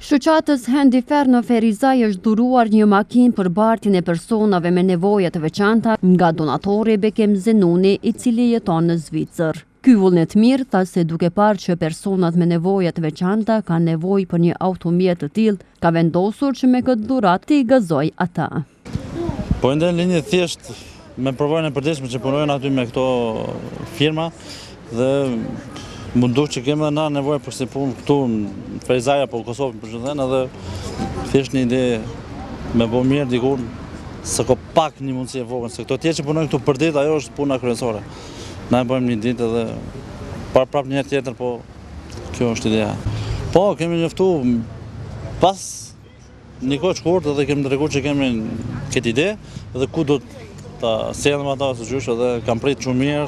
Shoqatës Handifer në Ferizaj është dhuruar një makinë për bartjen e personave me nevoja të veçanta nga donatori Bekem Zenuni, i cili jeton në Zvicër. Ky vullnetmir tha se duke parë që personat me nevoja të veçanta kanë nevojë për një automjet të tillë, ka vendosur që me këtë dhuratë t'i gëzoj ata. Po ndër linjë thjesht me provojën e përditshme që punojnë aty me këto firma dhe mundu që kemë na nevojë për si punë këtu në Ferizaj apo Kosovë për çdo edhe thjesht një ide me bë mirë dikun se ko pak një mundësi e vogël, se këto tjerë që punojnë këtu për ditë, ajo është puna kryesore. Na e bëjmë një ditë edhe prap një herë tjetër, po kjo është ideja. Po, kemi njoftu pas një kohë shkurtë edhe kemi treguar që kemi këtë ide edhe ku do ta sjellëm ata së gjysh edhe kam pritë shumë mirë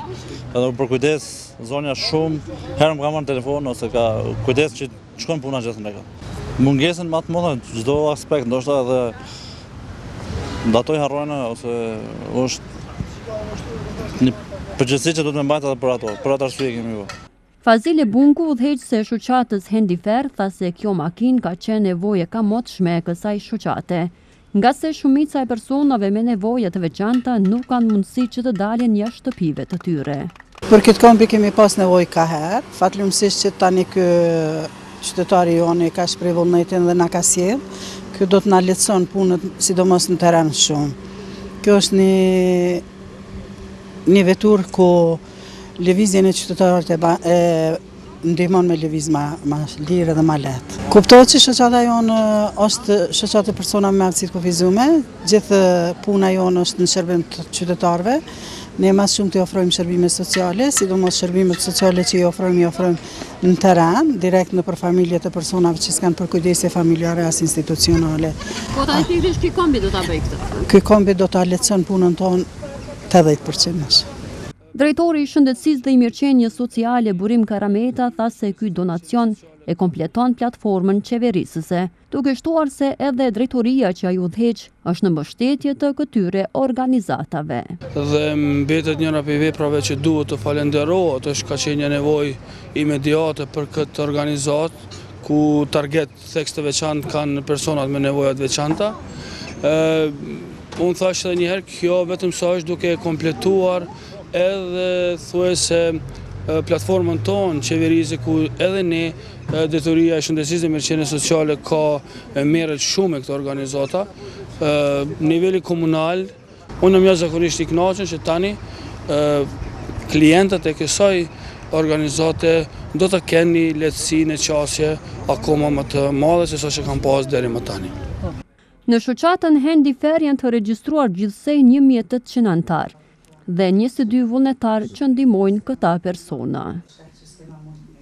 edhe për kujdes zonja shumë herë më ka marrë telefon ose ka kujdes që shkon puna gjithë nga. Mungesën më të madhe çdo aspekt, ndoshta edhe ndatoj harrojnë ose është një përgjegjësi që duhet me mbajtë edhe për ato. Për atë arsye kemi vë. Fazile Bunku, udhëheqëse e shoqatës Handifer, tha se kjo makinë ka qenë nevojë e kamotshme e kësaj shoqate, nga se shumica e personave me nevoja të veçanta nuk kanë mundësi që të dalin jashtë shtëpive të tyre. Për këtë kombi kemi pas nevojë ka herë, fatlemësisht që tani ky qytetari joni ka shpreh vullnetin dhe na ka sjell. Ky do të na lehtëson punët, sidomos në terren shumë. Kjo është një vetur ku lëvizjen e qytetarëve ndihmon me lëviz ma lirë dhe ma lehtë. Kuptohet që shoqata jonë është shoqatë e persona me aftësi të kufizuar, gjithë puna jonë është në shërbim të qytetarëve. Ne mas shumë të ofrojmë shërbime sociale, sidomos shërbimet sociale që i ofrojmë në terren, direkt në për familjet e personave që s'kanë për kujdesje familjare as institucionale. Po tani pikërisht ky kombi do ta bëj këtë. Ky kombi do ta lehtëson punën tonë 80%. Drejtori i Shëndetësisë dhe i Mirëqenies Sociale Burim Karameta tha se ky donacion e kompleton platformën qeverisëse, duke shtuar se edhe drejtoria që ai udhëheq është në mbështetje të këtyre organizatave. Dhe mbetet njëra prej veprave që duhet të falenderohet, është ka qenë një nevojë imediate për këtë organizat, ku target theks të veçantë kanë personat me nevoja të veçanta. Unë thash edhe një herë, kjo vetëm sa është duke kompletuar edhe thuajse platformën tonë qeverisë, ku edhe ne Drejtoria e Shëndetësisë dhe Mirëqenies Sociale ka merret shumë me këto organizata. Niveli komunal, unë jam jashtëzakonisht i kënaqur që tani klientët e kësaj organizate do të kenë një lehtësi në qasje akoma më të madhe se sa që kanë pas deri më tani. Në shoqatën Handifer janë të regjistruar gjithsej 1800 anëtar dhe 22 vullnetar që ndihmojnë këta persona.